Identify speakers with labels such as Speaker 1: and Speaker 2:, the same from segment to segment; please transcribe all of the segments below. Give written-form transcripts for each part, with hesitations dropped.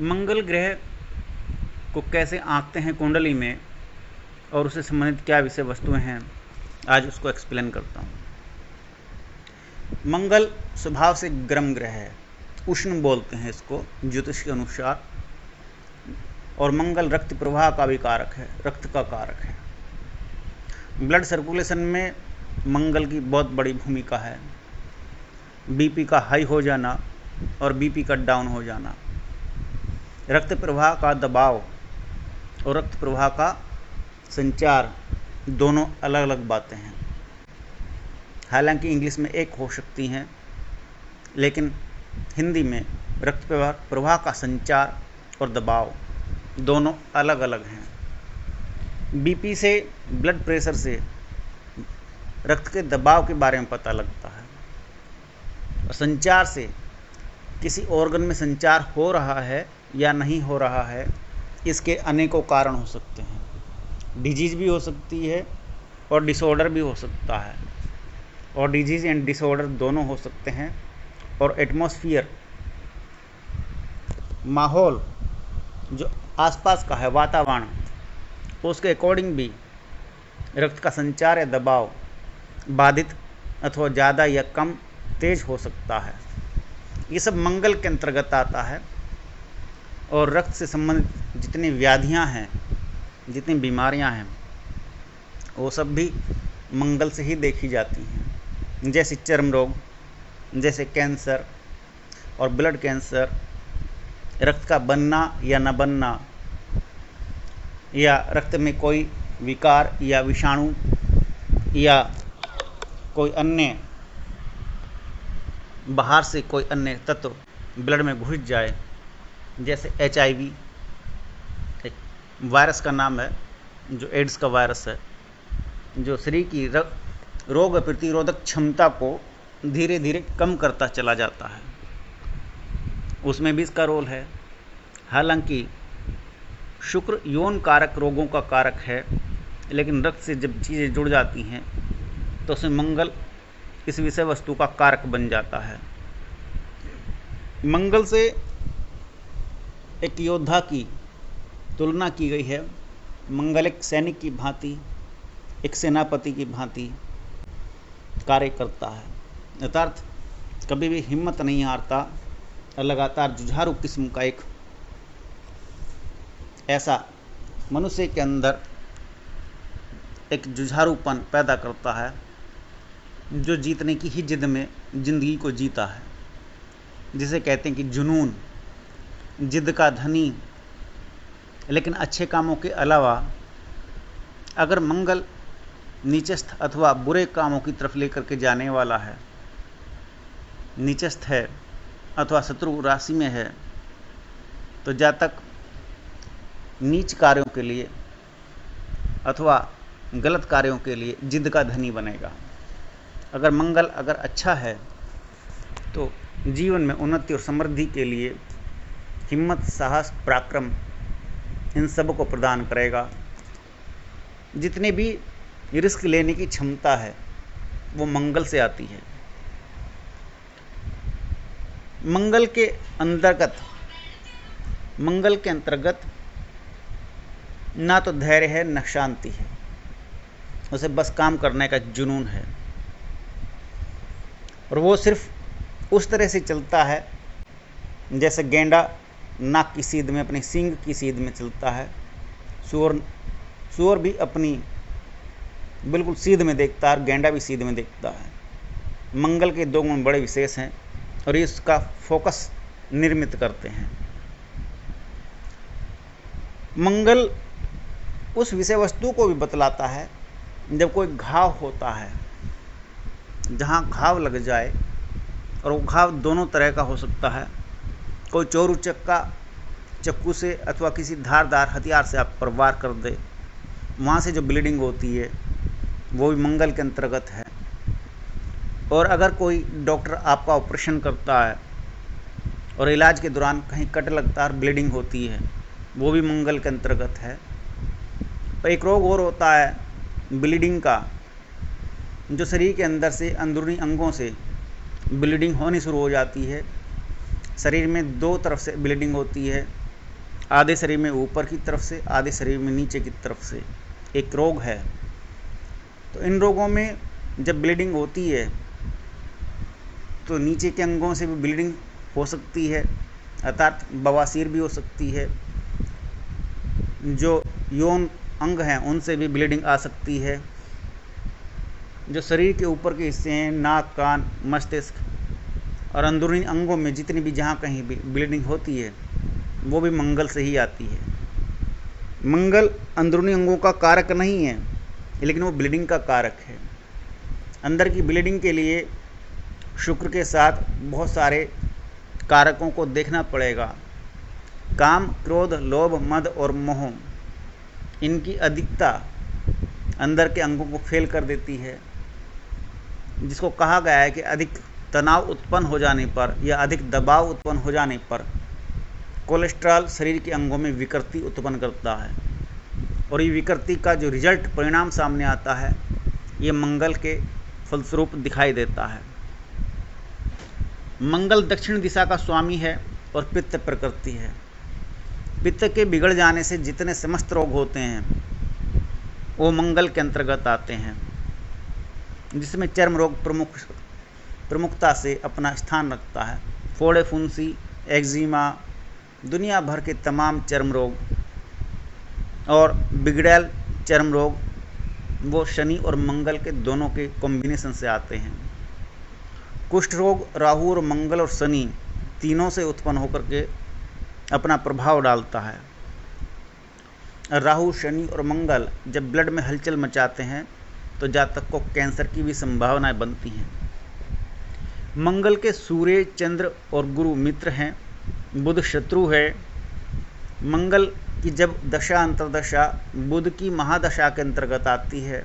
Speaker 1: मंगल ग्रह को कैसे आंकते हैं कुंडली में और उससे संबंधित क्या विषय वस्तुएं हैं, आज उसको एक्सप्लेन करता हूँ। मंगल स्वभाव से गर्म ग्रह है, उष्ण बोलते हैं इसको ज्योतिष के अनुसार। और मंगल रक्त प्रवाह का भी कारक है, रक्त का कारक है। ब्लड सर्कुलेशन में मंगल की बहुत बड़ी भूमिका है। बीपी का हाई हो जाना और बीपी का डाउन हो जाना, रक्त प्रवाह का दबाव और रक्त प्रवाह का संचार, दोनों अलग अलग बातें हैं। हालांकि इंग्लिश में एक हो सकती हैं, लेकिन हिंदी में रक्त प्रवाह का संचार और दबाव दोनों अलग अलग हैं। बीपी से, ब्लड प्रेशर से रक्त के दबाव के बारे में पता लगता है, और संचार से किसी ऑर्गन में संचार हो रहा है या नहीं हो रहा है, इसके अनेकों कारण हो सकते हैं। डिजीज़ भी हो सकती है और डिसऑर्डर भी हो सकता है, और डिजीज़ एंड डिसऑर्डर दोनों हो सकते हैं। और एटमॉस्फियर, माहौल जो आसपास का है, वातावरण, उसके अकॉर्डिंग भी रक्त का संचार या दबाव बाधित अथवा ज़्यादा या कम तेज हो सकता है। ये सब मंगल के अंतर्गत आता है। और रक्त से संबंधित जितनी व्याधियां हैं, जितनी बीमारियां हैं, वो सब भी मंगल से ही देखी जाती हैं। जैसे चर्म रोग, जैसे कैंसर और ब्लड कैंसर, रक्त का बनना या न बनना, या रक्त में कोई विकार या विषाणु या कोई अन्य बाहर से कोई अन्य तत्व ब्लड में घुस जाए, जैसे HIV एक वायरस का नाम है, जो एड्स का वायरस है, जो शरीर की रोग प्रतिरोधक क्षमता को धीरे धीरे कम करता चला जाता है, उसमें भी इसका रोल है। हालांकि शुक्र यौन कारक रोगों का कारक है, लेकिन रक्त से जब चीज़ें जुड़ जाती हैं तो उसमें मंगल इस विषय वस्तु का कारक बन जाता है। मंगल से एक योद्धा की तुलना की गई है। मंगल एक सैनिक की भांति, एक सेनापति की भांति कार्य करता है, अर्थात कभी भी हिम्मत नहीं हारता, लगातार जुझारू किस्म का एक ऐसा मनुष्य के अंदर एक जुझारूपन पैदा करता है, जो जीतने की ही जिद में ज़िंदगी को जीता है, जिसे कहते हैं कि जुनून, जिद का धनी। लेकिन अच्छे कामों के अलावा अगर मंगल नीचस्थ अथवा बुरे कामों की तरफ लेकर के जाने वाला है, नीचस्थ है अथवा शत्रु राशि में है, तो जातक नीच कार्यों के लिए अथवा गलत कार्यों के लिए जिद का धनी बनेगा। अगर मंगल अच्छा है तो जीवन में उन्नति और समृद्धि के लिए हिम्मत, साहस, पराक्रम, इन सब को प्रदान करेगा। जितनी भी रिस्क लेने की क्षमता है वो मंगल से आती है। मंगल के अंतर्गत ना तो धैर्य है न शांति है, उसे बस काम करने का जुनून है, और वो सिर्फ उस तरह से चलता है जैसे गेंडा नाक की सीध में, अपनी सींग की सीध में चलता है। सूअर भी अपनी बिल्कुल सीध में देखता है और गेंडा भी सीध में देखता है। मंगल के दो गुण बड़े विशेष हैं और ये इसका फोकस निर्मित करते हैं। मंगल उस विषय वस्तु को भी बतलाता है जब कोई घाव होता है, जहाँ घाव लग जाए, और वो घाव दोनों तरह का हो सकता है। कोई चोर उचक्का चाकू से अथवा किसी धारदार हथियार से आप पर वार कर दे, वहाँ से जो ब्लीडिंग होती है वो भी मंगल के अंतर्गत है। और अगर कोई डॉक्टर आपका ऑपरेशन करता है और इलाज के दौरान कहीं कट लगता है और ब्लीडिंग होती है, वो भी मंगल के अंतर्गत है। और एक रोग और होता है ब्लीडिंग का, जो शरीर के अंदर से अंदरूनी अंगों से ब्लीडिंग होनी शुरू हो जाती है। शरीर में दो तरफ से ब्लीडिंग होती है, आधे शरीर में ऊपर की तरफ से, आधे शरीर में नीचे की तरफ से एक रोग है। तो इन रोगों में जब ब्लीडिंग होती है तो नीचे के अंगों से भी ब्लीडिंग हो सकती है, अर्थात बवासीर भी हो सकती है। जो यौन अंग हैं उनसे भी ब्लीडिंग आ सकती है। जो शरीर के ऊपर के हिस्से हैं, नाक, कान, मस्तिष्क और अंदरूनी अंगों में जितनी भी जहाँ कहीं भी ब्लीडिंग होती है वो भी मंगल से ही आती है। मंगल अंदरूनी अंगों का कारक नहीं है, लेकिन वो ब्लीडिंग का कारक है। अंदर की ब्लीडिंग के लिए शुक्र के साथ बहुत सारे कारकों को देखना पड़ेगा। काम, क्रोध, लोभ, मद और मोह, इनकी अधिकता अंदर के अंगों को फेल कर देती है, जिसको कहा गया है कि अधिक तनाव उत्पन्न हो जाने पर या अधिक दबाव उत्पन्न हो जाने पर कोलेस्ट्रॉल शरीर के अंगों में विकृति उत्पन्न करता है। और ये विकृति का जो रिजल्ट, परिणाम सामने आता है, ये मंगल के फलस्वरूप दिखाई देता है। मंगल दक्षिण दिशा का स्वामी है और पित्त प्रकृति है। पित्त के बिगड़ जाने से जितने समस्त रोग होते हैं वो मंगल के अंतर्गत आते हैं, जिसमें चर्म रोग प्रमुखता से अपना स्थान रखता है। फोड़े, फुंसी, एक्जिमा, दुनिया भर के तमाम चर्म रोग और बिगड़ैल चर्म रोग वो शनि और मंगल के दोनों के कॉम्बिनेशन से आते हैं। कुष्ठ रोग राहु और मंगल और शनि तीनों से उत्पन्न होकर के अपना प्रभाव डालता है। राहु, शनि और मंगल जब ब्लड में हलचल मचाते हैं तो जातक को कैंसर की भी संभावनाएं बनती हैं। मंगल के सूर्य, चंद्र और गुरु मित्र हैं, बुध शत्रु है। मंगल की जब दशा अंतर्दशा बुध की महादशा के अंतर्गत आती है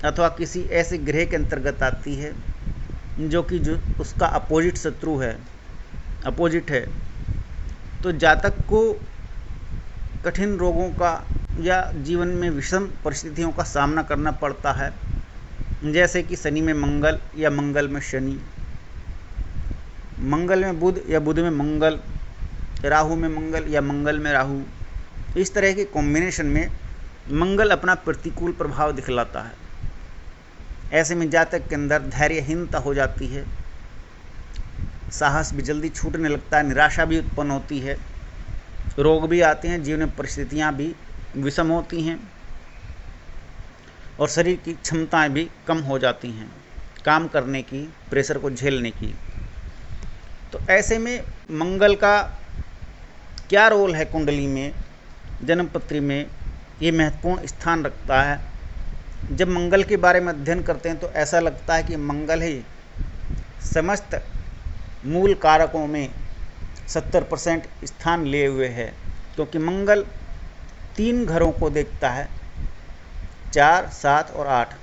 Speaker 1: अथवा किसी ऐसे ग्रह के अंतर्गत आती है जो उसका अपोजिट शत्रु है, अपोजिट है, तो जातक को कठिन रोगों का या जीवन में विषम परिस्थितियों का सामना करना पड़ता है, जैसे कि शनि में मंगल या मंगल में शनि, मंगल में बुध या बुध में मंगल, राहु में मंगल या मंगल में राहु। इस तरह के कॉम्बिनेशन में मंगल अपना प्रतिकूल प्रभाव दिखलाता है। ऐसे में जातक के अंदर धैर्यहीनता हो जाती है, साहस भी जल्दी छूटने लगता है, निराशा भी उत्पन्न होती है, रोग भी आते हैं, जीवन में परिस्थितियाँ भी विषम होती हैं और शरीर की क्षमताएं भी कम हो जाती हैं काम करने की, प्रेशर को झेलने की। तो ऐसे में मंगल का क्या रोल है कुंडली में, जन्मपत्री में, ये महत्वपूर्ण स्थान रखता है। जब मंगल के बारे में अध्ययन करते हैं तो ऐसा लगता है कि मंगल ही समस्त मूल कारकों में 70% स्थान लिए हुए है, क्योंकि मंगल 3 घरों को देखता है, 4, 7 और 8।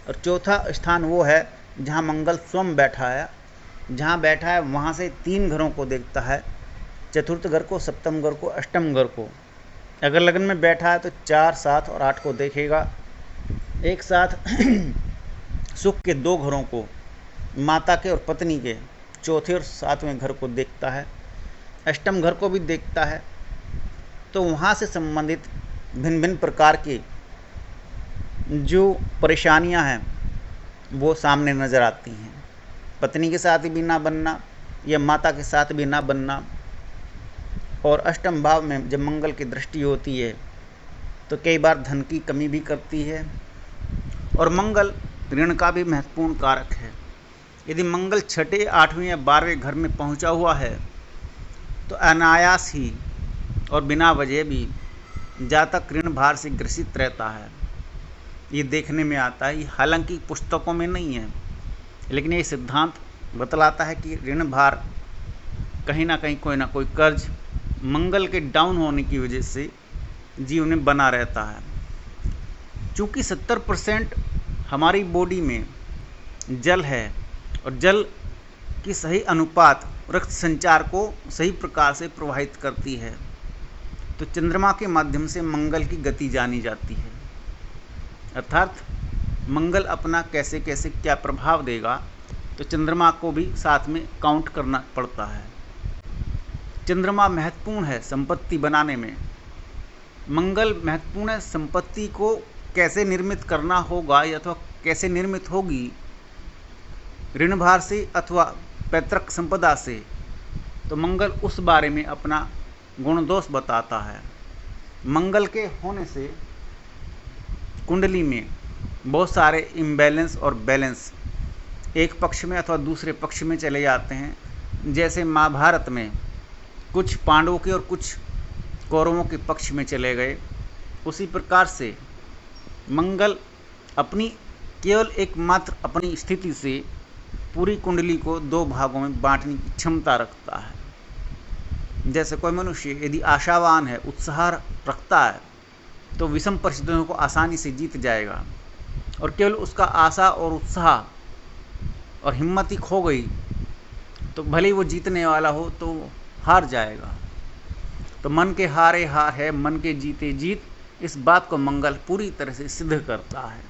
Speaker 1: और चौथा स्थान वो है जहाँ मंगल स्वयं बैठा है, जहाँ बैठा है वहाँ से 3 घरों को देखता है, चतुर्थ घर को, सप्तम घर को, अष्टम घर को। अगर लग्न में बैठा है तो 4, 7 और 8 को देखेगा। एक साथ सुख के 2 घरों को, माता के और पत्नी के, चौथे और 7वें घर को देखता है, अष्टम घर को भी देखता है। तो वहाँ से संबंधित भिन्न भिन्न प्रकार की जो परेशानियाँ हैं वो सामने नज़र आती हैं। पत्नी के साथ भी ना बनना या माता के साथ भी ना बनना। और अष्टम भाव में जब मंगल की दृष्टि होती है तो कई बार धन की कमी भी करती है। और मंगल ऋण का भी महत्वपूर्ण कारक है। यदि मंगल 6, 8वें या 12वें घर में पहुंचा हुआ है तो अनायास ही और बिना वजह भी जातक ऋण भार से ग्रसित रहता है। ये देखने में आता है, हालांकि पुस्तकों में नहीं है, लेकिन ये सिद्धांत बतलाता है कि ऋण भार कहीं ना कहीं कोई ना कोई कर्ज मंगल के डाउन होने की वजह से जीवन में बना रहता है। चूँकि 70% हमारी बॉडी में जल है और जल की सही अनुपात रक्त संचार को सही प्रकार से प्रवाहित करती है, तो चंद्रमा के माध्यम से मंगल की गति जानी जाती है। अर्थात मंगल अपना कैसे कैसे क्या प्रभाव देगा तो चंद्रमा को भी साथ में काउंट करना पड़ता है। चंद्रमा महत्वपूर्ण है संपत्ति बनाने में, मंगल महत्वपूर्ण है संपत्ति को कैसे निर्मित करना होगा अथवा कैसे निर्मित होगी, ऋण भार से अथवा पैतृक संपदा से, तो मंगल उस बारे में अपना गुण दोष बताता है। मंगल के होने से कुंडली में बहुत सारे इम्बैलेंस और बैलेंस एक पक्ष में अथवा दूसरे पक्ष में चले जाते हैं। जैसे महाभारत में कुछ पांडवों के और कुछ कौरवों के पक्ष में चले गए, उसी प्रकार से मंगल अपनी केवल एकमात्र अपनी स्थिति से पूरी कुंडली को दो भागों में बांटने की क्षमता रखता है। जैसे कोई मनुष्य यदि आशावान है, उत्साह रखता है, तो विषम परिस्थितियों को आसानी से जीत जाएगा, और केवल उसका आशा और उत्साह और हिम्मत ही खो गई तो भले ही वो जीतने वाला हो तो हार जाएगा। तो मन के हारे हार है, मन के जीते जीत, इस बात को मंगल पूरी तरह से सिद्ध करता है।